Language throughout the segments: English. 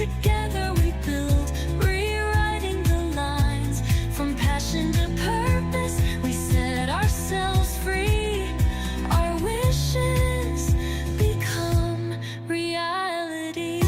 together we build, rewriting the lines. From passion to purpose, we set ourselves free. Our wishes become reality.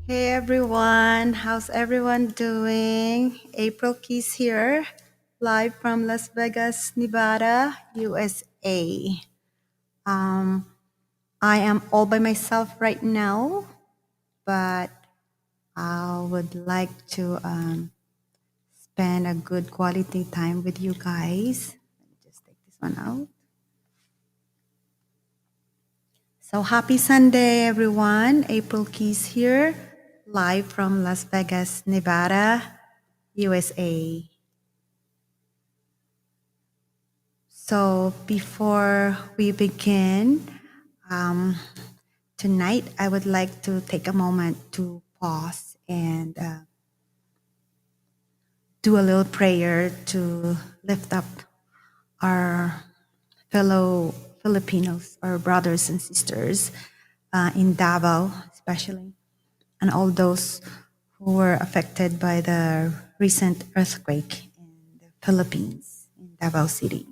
Hey everyone, how's everyone doing? April Keys here, live from Las Vegas, Nevada, USA. I am all by myself right now, but I would like to spend a good quality time with you guys. Let me just take this one out. So happy Sunday, everyone. April Keys here, live from Las Vegas, Nevada, USA. So before we begin, tonight I would like to take a moment to pause and do a little prayer to lift up our fellow Filipinos, our brothers and sisters in Davao, especially, and all those who were affected by the recent earthquake in the Philippines, in Davao City.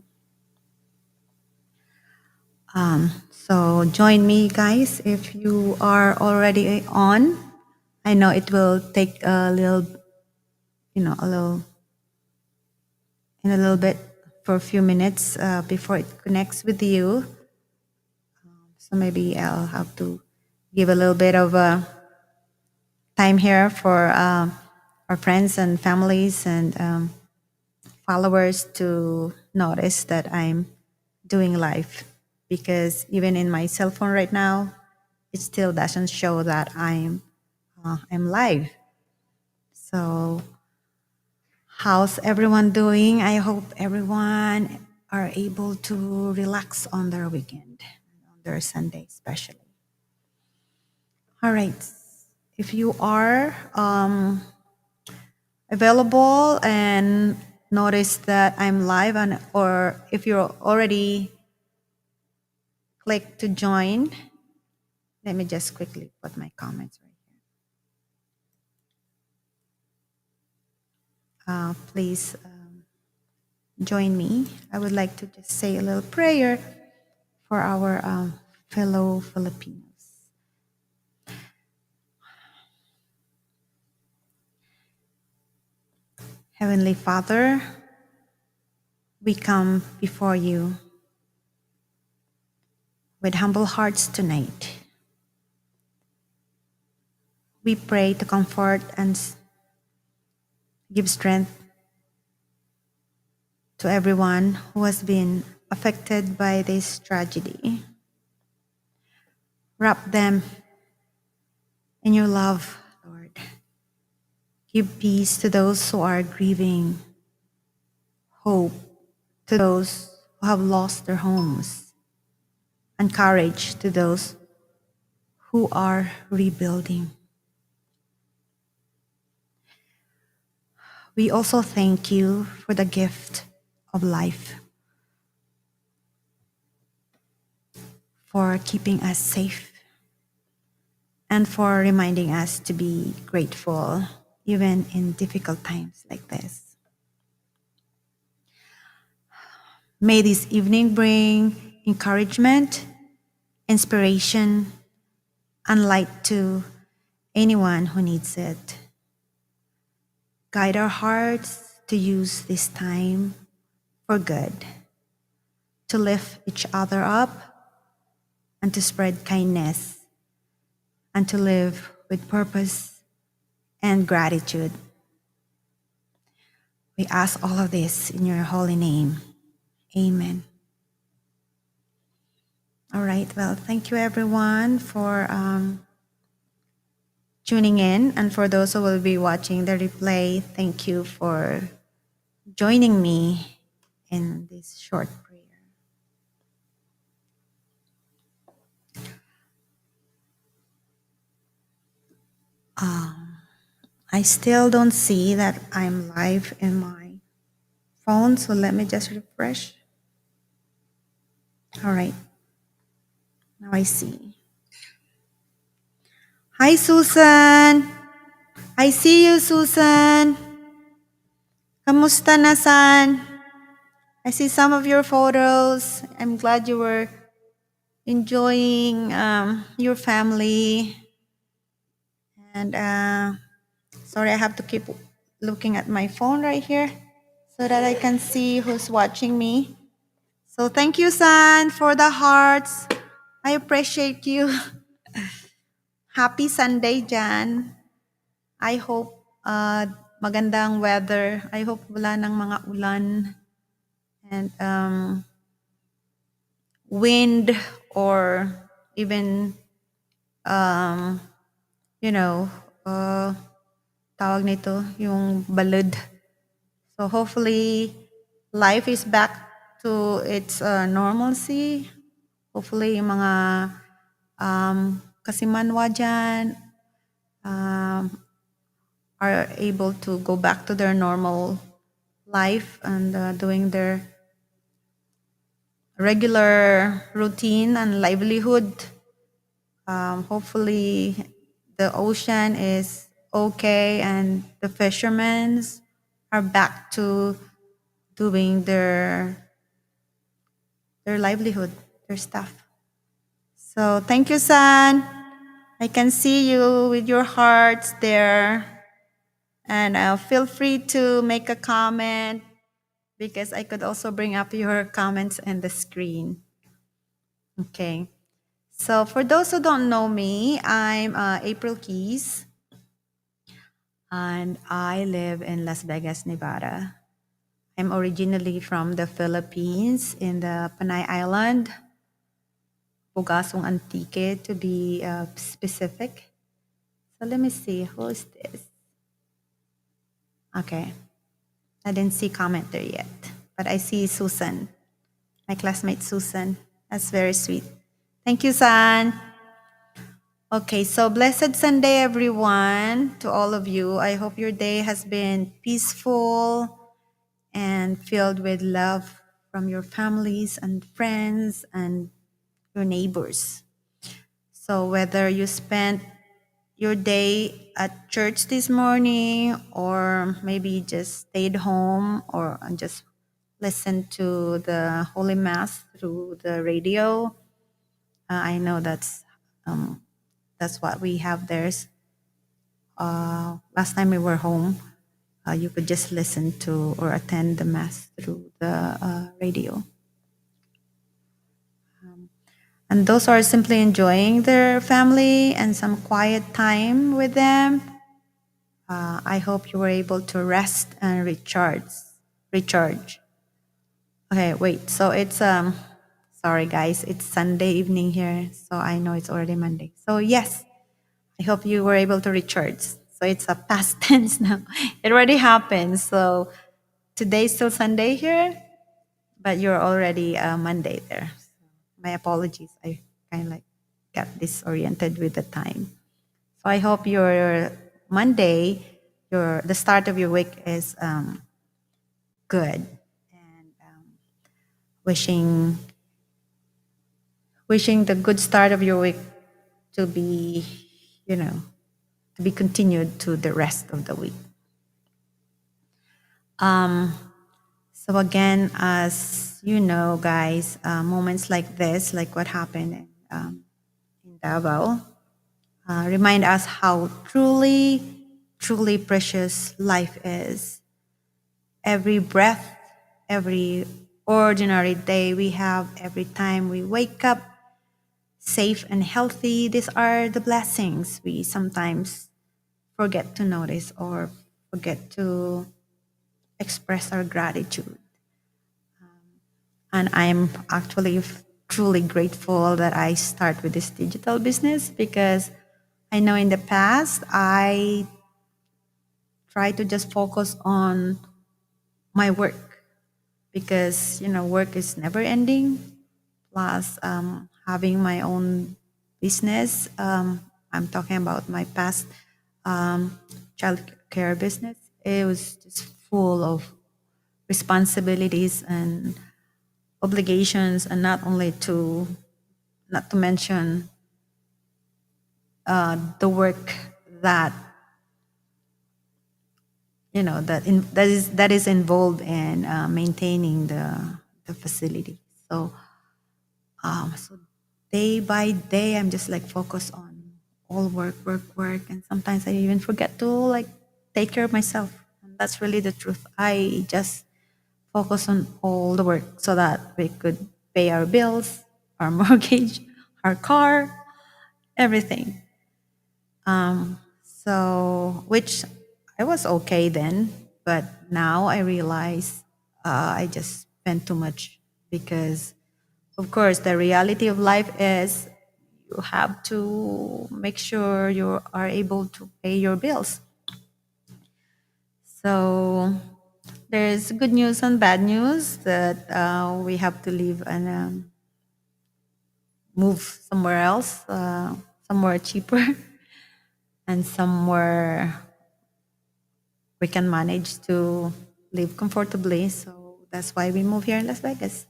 So join me, guys, if you are already on. I know it will take a little, in a little bit for a few minutes before it connects with you. So maybe I'll have to give a little bit of time here for our friends and families and followers to notice that I'm doing live, because even in my cell phone right now, it still doesn't show that I'm live. So how's everyone doing? I hope everyone are able to relax on their weekend, on their Sunday especially. All right. If you are available and notice that I'm live, or if you're already clicked to join, let me just quickly put my comments right here. Please join me. I would like to just say a little prayer for our fellow Filipinos. Heavenly Father, we come before you with humble hearts tonight. We pray to comfort and give strength to everyone who has been affected by this tragedy. Wrap them in your love, Lord. Give peace to those who are grieving, hope to those who have lost their homes, and courage to those who are rebuilding. We also thank you for the gift of life, for keeping us safe, and for reminding us to be grateful even in difficult times like this. May this evening bring encouragement, inspiration, and light to anyone who needs it. Guide our hearts to use this time for good, to lift each other up, and to spread kindness, and to live with purpose and gratitude. We ask all of this in your holy name. Amen. All right, well, thank you everyone for tuning in. And for those who will be watching the replay, thank you for joining me in this short prayer. I still don't see that I'm live in my phone, so let me just refresh. All right, now I see. Hi, Susan. I see you, Susan. Kamusta na, San? I see some of your photos. I'm glad you were enjoying your family. And sorry, I have to keep looking at my phone right here so that I can see who's watching me. So thank you, San, for the hearts. I appreciate you. Happy Sunday, Jan. I hope magandang weather. I hope wala ng mga ulan and wind or even you know tawag nito yung balud. So hopefully life is back to its normalcy. Hopefully yung mga kasimanwa dyan are able to go back to their normal life and doing their regular routine and livelihood. Hopefully the ocean is okay and the fishermen are back to doing their livelihood, their stuff. So thank you, San. I can see you with your hearts there. And feel free to make a comment because I could also bring up your comments in the screen. Okay. So for those who don't know me, I'm April Keys, and I live in Las Vegas, Nevada. I'm originally from the Philippines in the Panay Island, Pugasong Antique to be specific. So let me see, who is this? Okay, I didn't see comment there yet, but I see Susan, my classmate Susan. That's very sweet. Thank you, San. Okay, so blessed Sunday, everyone, to all of you. I hope your day has been peaceful and filled with love from your families and friends and your neighbors. So whether you spent your day at church this morning or maybe just stayed home or just listened to the Holy Mass through the radio, I know that's what we have there. Last time we were home, you could just listen to or attend the Mass through the radio. And those are simply enjoying their family and some quiet time with them. I hope you were able to rest and recharge. Okay, wait. So it's sorry guys, it's Sunday evening here, so I know it's already Monday. So yes, I hope you were able to recharge. So it's a past tense now. It already happened. So today's still Sunday here, but you're already Monday there. My apologies. I kind of like got disoriented with the time. So I hope your Monday, the start of your week is good, and wishing the good start of your week to be, to be continued to the rest of the week. So again, as you know, guys, moments like this, like what happened in Davao, remind us how truly, truly precious life is. Every breath, every ordinary day we have, every time we wake up safe and healthy, these are the blessings we sometimes forget to notice or forget to express our gratitude. And I'm actually truly grateful that I start with this digital business because I know in the past I tried to just focus on my work because work is never ending. Plus, having my own business. I'm talking about my past um, child care business. It was just full of responsibilities and obligations, and not to mention the work that that is involved in maintaining the facility. So so day by day, I'm just like focused on all work, work, work, and sometimes I even forget to like take care of myself. And that's really the truth. I just focus on all the work so that we could pay our bills, our mortgage, our car, everything. So, which I was okay then, but now I realize I just spent too much because, of course, the reality of life is you have to make sure you are able to pay your bills. So, there's good news and bad news that we have to leave and move somewhere else, somewhere cheaper, and somewhere we can manage to live comfortably. So that's why we moved here in Las Vegas.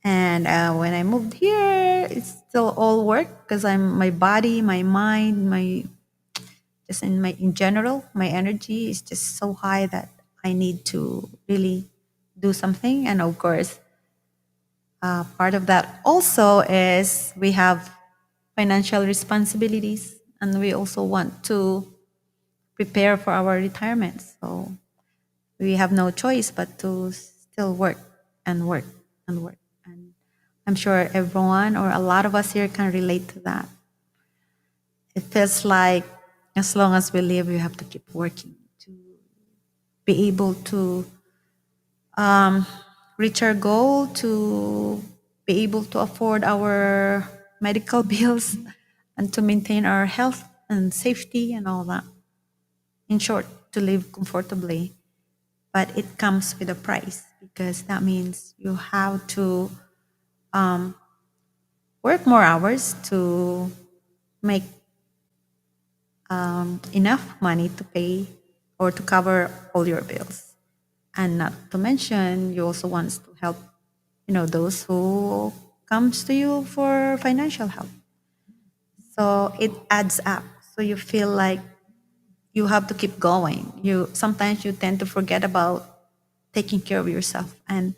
And when I moved here, it's still all work because I'm my body, my mind, my just in general, my energy is just so high that I need to really do something. And of course, part of that also is we have financial responsibilities, and we also want to prepare for our retirement. So we have no choice but to still work and work and work. And I'm sure everyone or a lot of us here can relate to that. It feels like as long as we live, we have to keep working to be able to reach our goal, to be able to afford our medical bills, and to maintain our health and safety and all that. In short, to live comfortably. But it comes with a price because that means you have to work more hours to make enough money to pay or to cover all your bills. And not to mention, you also want to help, those who comes to you for financial help. So it adds up. So you feel like you have to keep going. You sometimes you tend to forget about taking care of yourself, and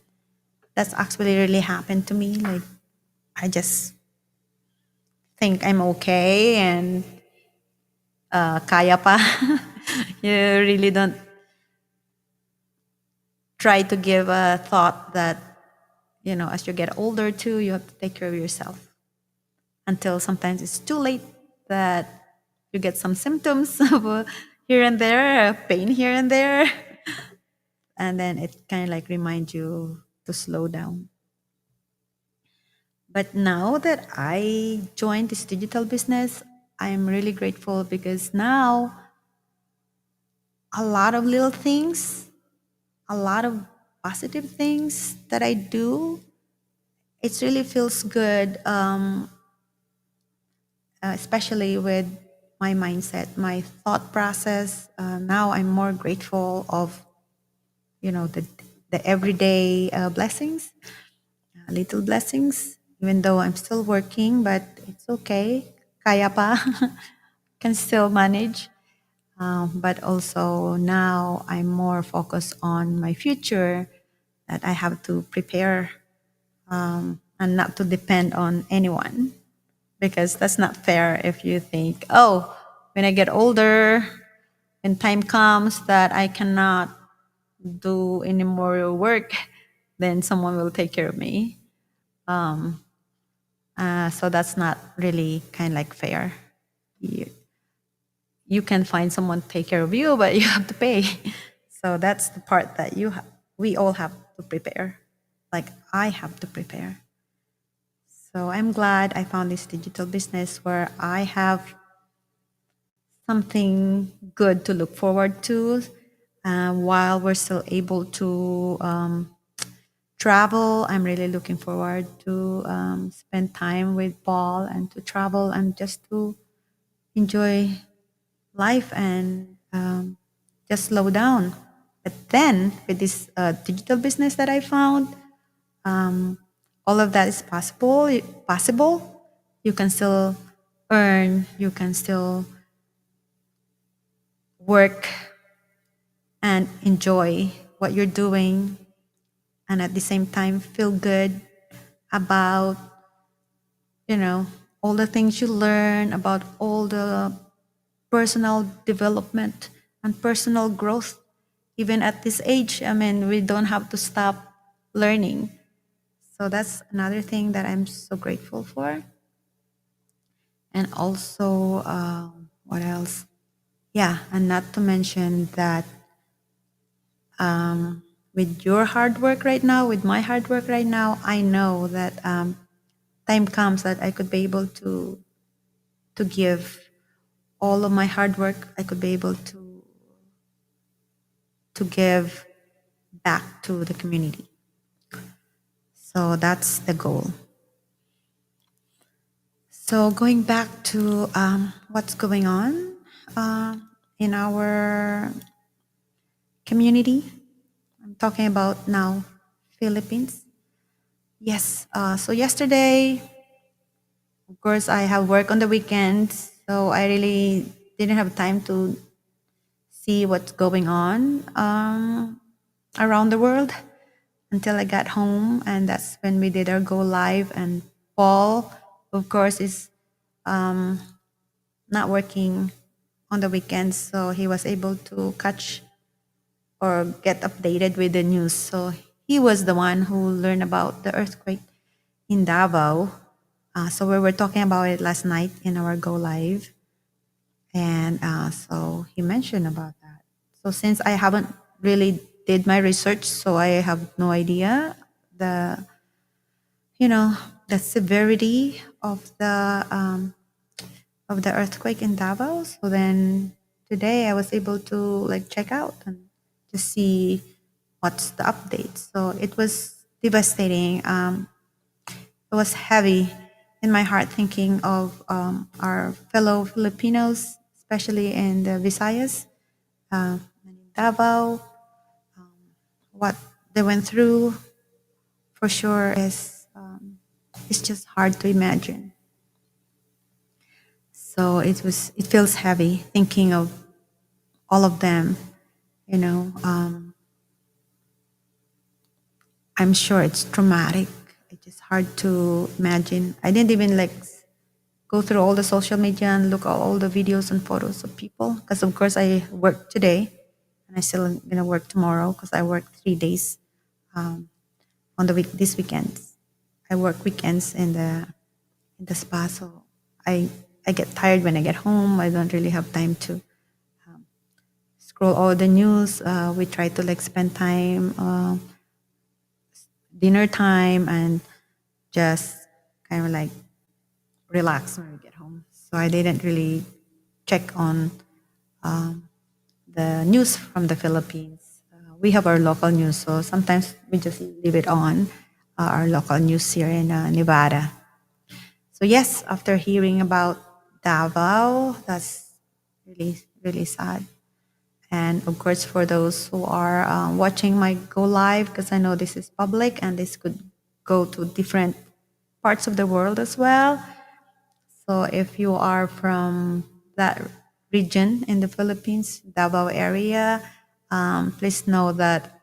that's actually really happened to me. Like I just think I'm okay and kaya pa. You really don't try to give a thought that, as you get older too, you have to take care of yourself until sometimes it's too late that you get some symptoms of here and there, pain here and there. And then it kind of like reminds you to slow down. But now that I joined this digital business, I'm really grateful because now a lot of little things, a lot of positive things that I do, it really feels good, especially with my mindset, my thought process. Now I'm more grateful of, the everyday blessings, little blessings, even though I'm still working, but it's okay. Kaya pa, can still manage. But also now I'm more focused on my future, that I have to prepare and not to depend on anyone, because that's not fair if you think, oh, when I get older, when time comes that I cannot do any more work, then someone will take care of me. So that's not really kind of like fair. You can find someone to take care of you, but you have to pay. So that's the part that we all have to prepare. Like I have to prepare. So I'm glad I found this digital business where I have something good to look forward to while we're still able to travel. I'm really looking forward to spend time with Paul and to travel and just to enjoy life and just slow down. But then with this digital business that I found, all of that is possible. Possible. You can still earn. You can still work and enjoy what you're doing, and at the same time feel good about you know all the things you learn, about all the personal development and personal growth. Even at this age, I mean, we don't have to stop learning. So that's another thing that I'm so grateful for. And also, what else? Yeah, and not to mention that with your hard work right now, with my hard work right now, I know that time comes that I could be able to give all of my hard work. I could be able to give back to the community. So that's the goal. So going back to what's going on uh, in our community, I'm talking about now Philippines. Yes. So yesterday, of course, I have work on the weekends, so I really didn't have time to see what's going on around the world until I got home, and that's when we did our go live. And Paul, of course, is not working on the weekends, so he was able to catch or get updated with the news. So he was the one who learned about the earthquake in Davao. So we were talking about it last night in our go live, and so he mentioned about that. So since I haven't really did my research, so I have no idea the you know the severity of the earthquake in Davao. So then today I was able to like check out and just see what's the update. So it was devastating. It was heavy in my heart thinking of our fellow Filipinos, especially in the Visayas, and in Davao. What they went through for sure is it's just hard to imagine. So it feels heavy thinking of all of them. You know, I'm sure it's traumatic. It's just hard to imagine. I didn't even like go through all the social media and look at all the videos and photos of people because of course I work today and I still gonna work tomorrow because I work 3 days on the week this weekend. I work weekends in the spa, so I get tired when I get home. I don't really have time to scroll all the news. We try to like spend time, dinner time, and just kind of like relax when we get home. So I didn't really check on the news from the Philippines. We have our local news, so sometimes we just leave it on our local news here in Nevada. So yes, after hearing about Davao, that's really sad. And of course, for those who are watching my go live, because I know this is public and this could go to different parts of the world as well. So if you are from that region in the Philippines, Davao area, please know that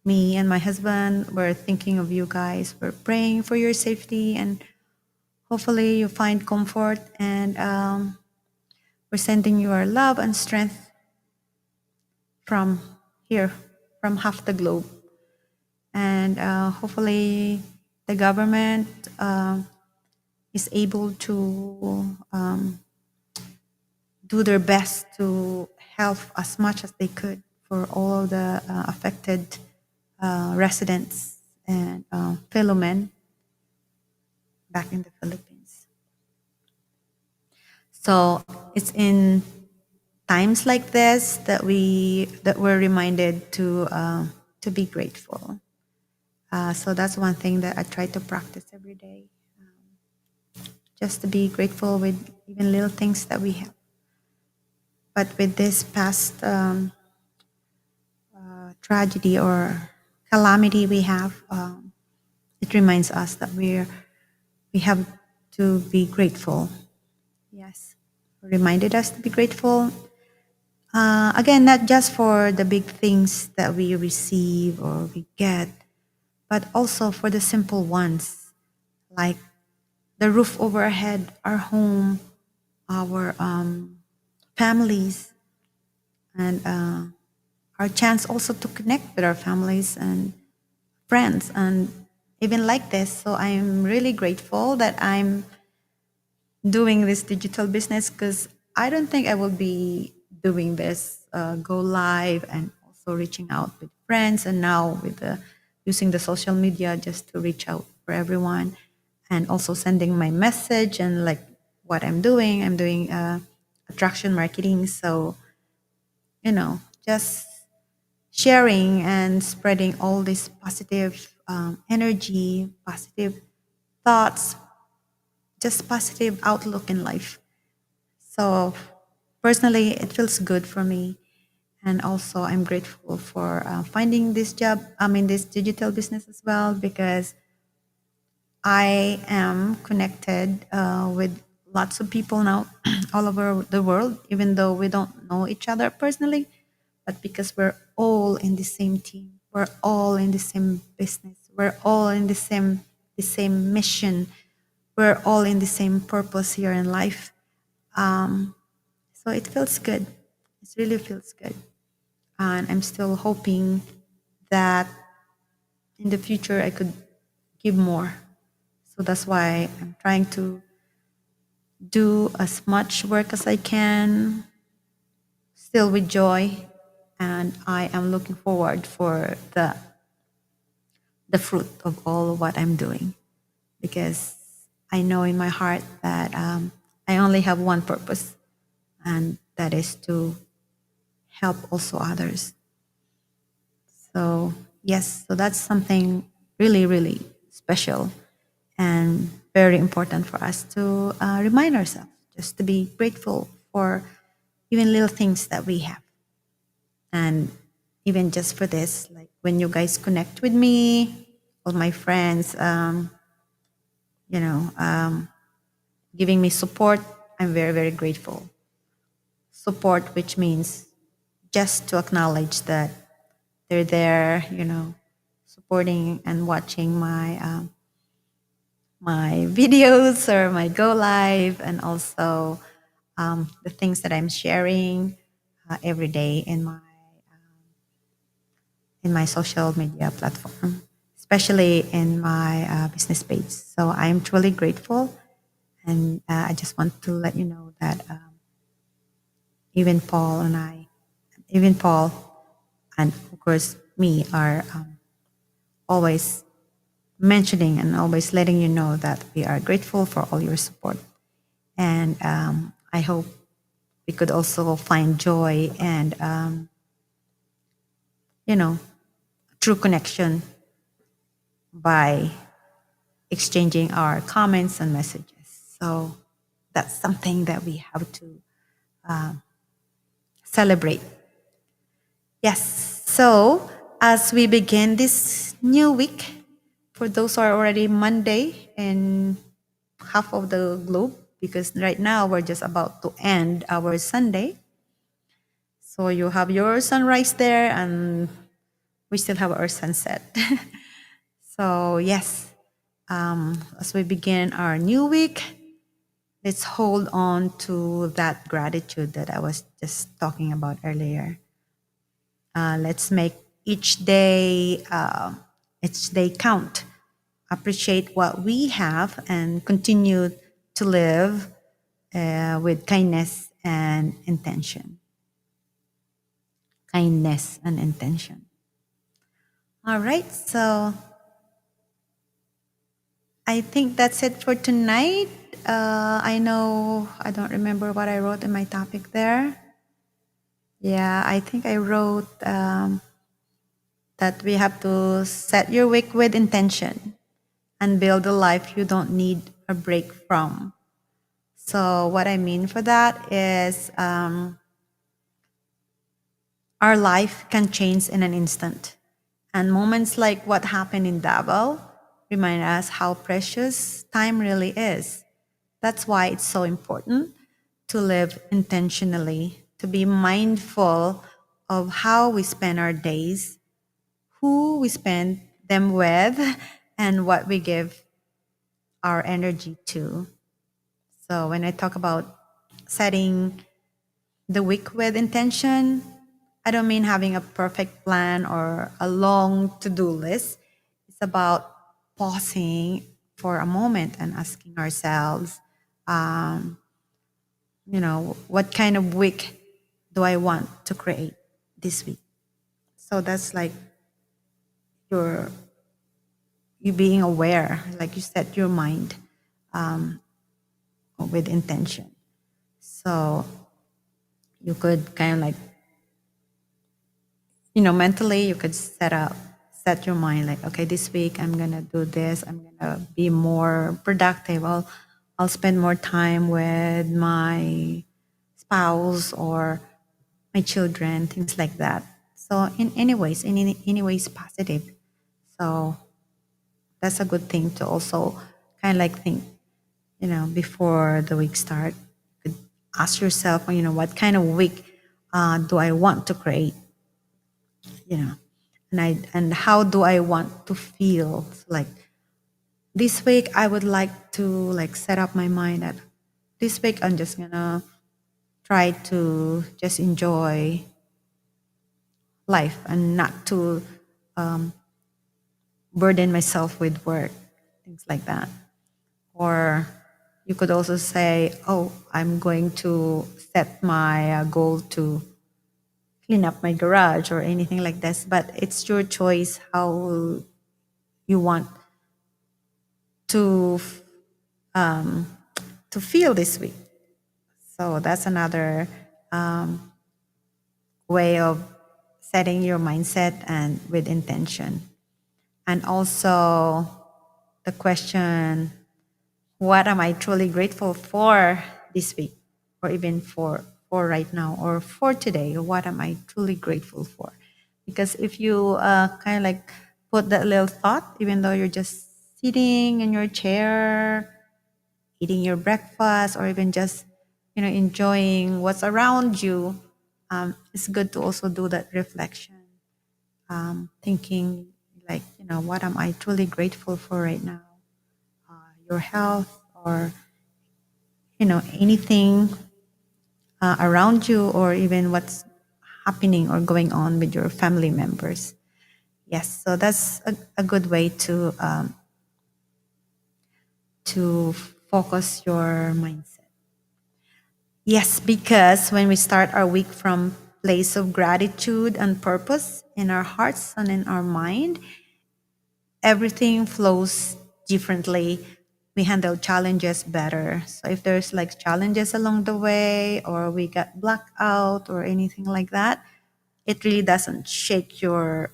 me and my husband were thinking of you guys. We're praying for your safety, and hopefully you find comfort. And we're sending you our love and strength from here, from half the globe. And hopefully the government is able to do their best to help as much as they could for all of the affected residents and fellow men back in the Philippines. So it's in times like this that we're reminded to be grateful. So that's one thing that I try to practice every day, just to be grateful with even little things that we have. But with this past tragedy or calamity we have, it reminds us that we have to be grateful. Yes, reminded us to be grateful. Again, not just for the big things that we receive or we get, but also for the simple ones, like the roof over our head, our home, our families, and our chance also to connect with our families and friends, and even like this. So I'm really grateful that I'm doing this digital business, because I don't think I will be doing this go live and also reaching out with friends, and now with the using the social media just to reach out for everyone, and also sending my message and like what I'm doing attraction marketing. So just sharing and spreading all this positive energy, positive thoughts, just positive outlook in life. So personally, it feels good for me. And also, I'm grateful for finding this job, this digital business as well, because I am connected with lots of people now all over the world, even though we don't know each other personally, but because we're all in the same team, we're all in the same business, we're all in the same mission, we're all in the same purpose here in life. So it feels good. It really feels good. And I'm still hoping that in the future I could give more. So that's why I'm trying to do as much work as I can, still with joy. And I am looking forward for the fruit of all what I'm doing, because I know in my heart that I only have one purpose, and that is to help also others. So, yes, so that's something really, really special and very important for us to remind ourselves, just to be grateful for even little things that we have. And even just for this, like when you guys connect with me, all my friends, you know, um, giving me support, I'm very, very grateful. Support, which means just to acknowledge that they're there, supporting and watching my videos or my go live, and also the things that I'm sharing every day in my social media platform, especially in my business page. So I'm truly grateful, and I just want to let you know that even Paul and even Paul, and of course me, are always mentioning and always letting you know that we are grateful for all your support. And I hope we could also find joy and, true connection by exchanging our comments and messages. So that's something that we have to celebrate. Yes. So as we begin this new week, for those who are already Monday in half of the globe, because right now we're just about to end our Sunday. So you have your sunrise there, and we still have our sunset. So yes, as we begin our new week, let's hold on to that gratitude that I was just talking about earlier. Let's make each day count. Appreciate what we have and continue to live with kindness and intention. Kindness and intention. All right, so I think that's it for tonight. I know I don't remember what I wrote in my topic there. Yeah, I think I wrote that we have to set your week with intention and build a life you don't need a break from. So what I mean for that is Our life can change in an instant. And moments like what happened in Davao remind us how precious time really is. That's why it's so important to live intentionally, to be mindful of how we spend our days, who we spend them with, and what we give our energy to. So when I talk about setting the week with intention, I don't mean having a perfect plan or a long to do list. It's about pausing for a moment and asking ourselves, what kind of week do I want to create this week? So that's like your you being aware, like you set your mind with intention. So you could kind of like, mentally you could set your mind like, okay, this week I'm gonna do this. I'm gonna be more productive. I'll spend more time with my spouse or my children, things like that. So in any ways positive. So that's a good thing to also kind of like think, before the week start. You could ask yourself, what kind of week do I want to create? You know, and how do I want to feel? Like this week, I would like to like set up my mind that this week I'm just gonna try to just enjoy life and not to burden myself with work, things like that. Or you could also say, oh, I'm going to set my goal to clean up my garage or anything like this. But it's your choice how you want to to feel this week. So that's another way of setting your mindset and with intention. And also the question, what am I truly grateful for this week? Or even for right now or for today? What am I truly grateful for? Because if you kind of like put that little thought, even though you're just sitting in your chair, eating your breakfast, or even just, enjoying what's around you, it's good to also do that reflection, thinking like, what am I truly grateful for right now? Your health or, anything around you or even what's happening or going on with your family members. Yes, so that's a good way to focus your mindset. Yes, because when we start our week from place of gratitude and purpose in our hearts and in our mind, everything flows differently. We handle challenges better. So if there's like challenges along the way or we got blacked out or anything like that, it really doesn't shake your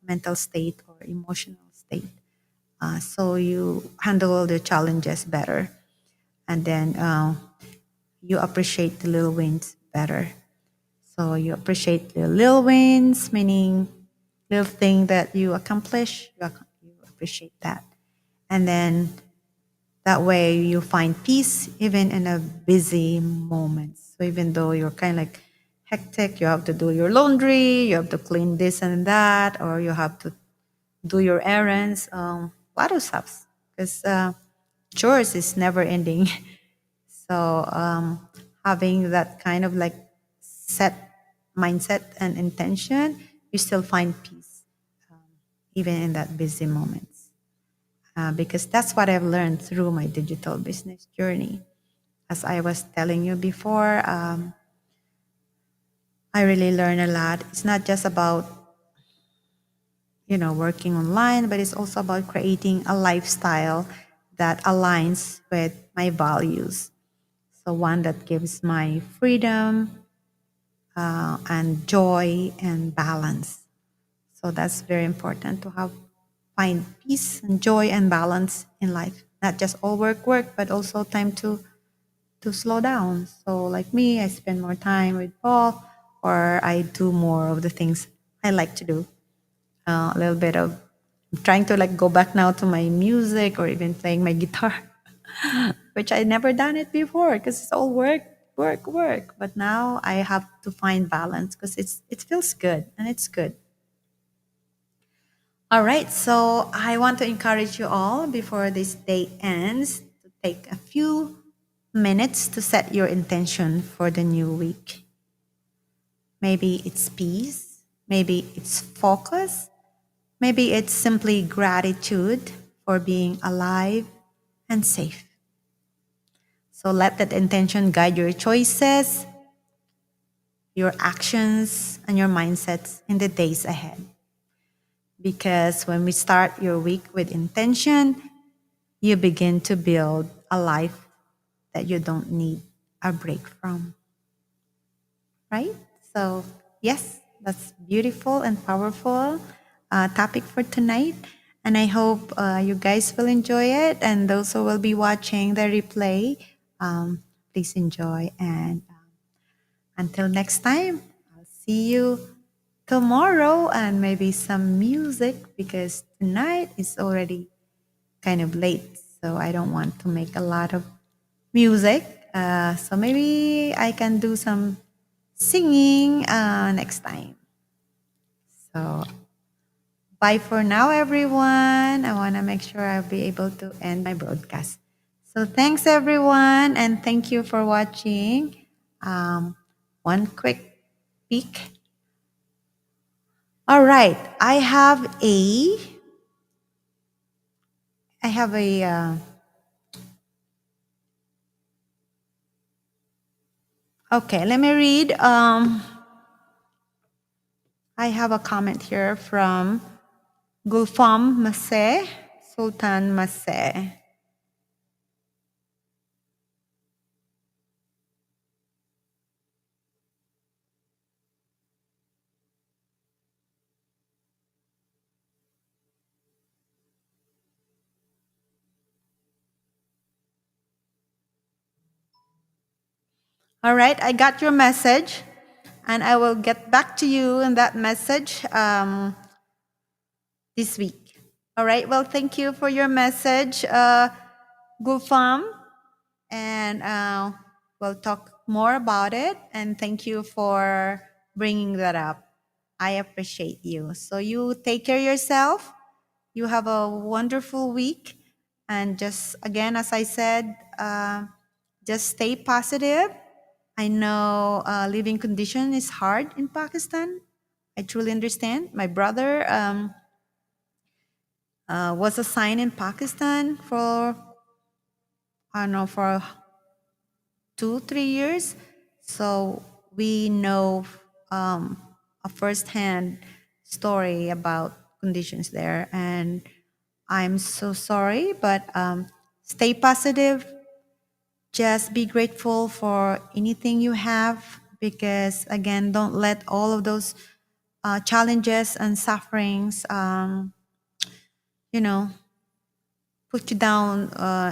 mental state or emotional state. So you handle the challenges better. And then you appreciate the little wins better. So you appreciate the little wins, meaning little thing that you accomplish, you appreciate that. And then that way you find peace even in a busy moments. So even though you're kind of like hectic, you have to do your laundry, you have to clean this and that, or you have to do your errands, a lot of stuff. Because chores is never ending. So having that kind of like set mindset and intention, you still find peace even in that busy moments. Because that's what I've learned through my digital business journey. As I was telling you before, I really learned a lot. It's not just about working online, but it's also about creating a lifestyle that aligns with my values. So one that gives my freedom and joy and balance. So that's very important to have find peace and joy and balance in life. Not just all work, work, but also time to slow down. So like me, I spend more time with Paul or I do more of the things I like to do. A little bit of trying to like go back now to my music or even playing my guitar, which I never done it before because it's all work, work, work. But now I have to find balance because it feels good and it's good. All right, so I want to encourage you all before this day ends to take a few minutes to set your intention for the new week. Maybe it's peace, maybe it's focus, maybe it's simply gratitude for being alive and safe. So let that intention guide your choices, your actions, and your mindsets in the days ahead. Because when we start your week with intention, you begin to build a life that you don't need a break from, right? So, yes, that's beautiful and powerful topic for tonight. And I hope you guys will enjoy it. And those who will be watching the replay, please enjoy. And until next time, I'll see you tomorrow and maybe some music because tonight is already kind of late. So I don't want to make a lot of music. So maybe I can do some singing next time. So bye for now, everyone. I want to make sure I'll be able to end my broadcast. So thanks, everyone, and thank you for watching. One quick peek. All right, I have a. Okay, let me read. I have a comment here from Gulfam Maseh, Sultan Maseh. All right, I got your message, and I will get back to you in that message this week. All right, well, thank you for your message, Gulfam, and we'll talk more about it. And thank you for bringing that up. I appreciate you. So you take care of yourself. You have a wonderful week. And just again, as I said, just stay positive. I know living condition is hard in Pakistan. I truly understand. My brother was assigned in Pakistan for, I don't know, for 2, 3 years. So we know a firsthand story about conditions there. And I'm so sorry, but stay positive. Just be grateful for anything you have because, again, don't let all of those challenges and sufferings, you know, put you down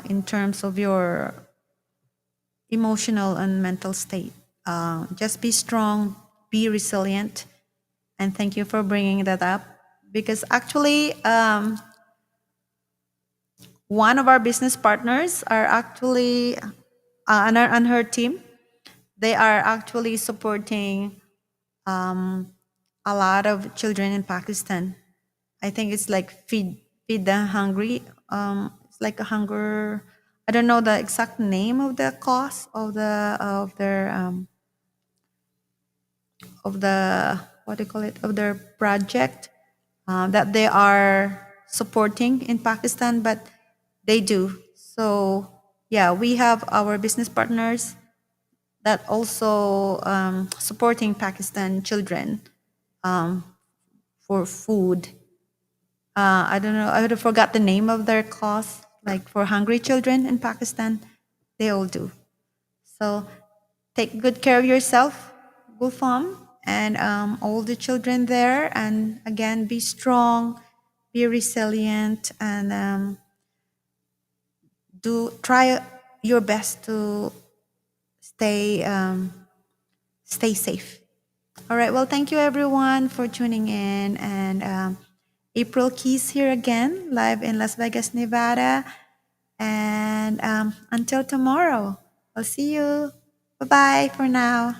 in terms of your emotional and mental state. Just be strong, be resilient, and thank you for bringing that up because actually one of our business partners are actually on her team. They are actually supporting a lot of children in Pakistan. I think it's like feed the hungry. It's like a hunger. I don't know the exact name of the cause of their of the what do you call it of their project that they are supporting in Pakistan, but they do. So yeah, we have our business partners that also supporting Pakistan children for food. I don't know. I would have forgot the name of their cause, like for hungry children in Pakistan. They all do. So take good care of yourself, Gulfam, and all the children there. And again, be strong, be resilient, and do try your best to stay stay safe. All right. Well, thank you everyone for tuning in. And April Keys here again, live in Las Vegas, Nevada. And until tomorrow, I'll see you. Bye bye for now.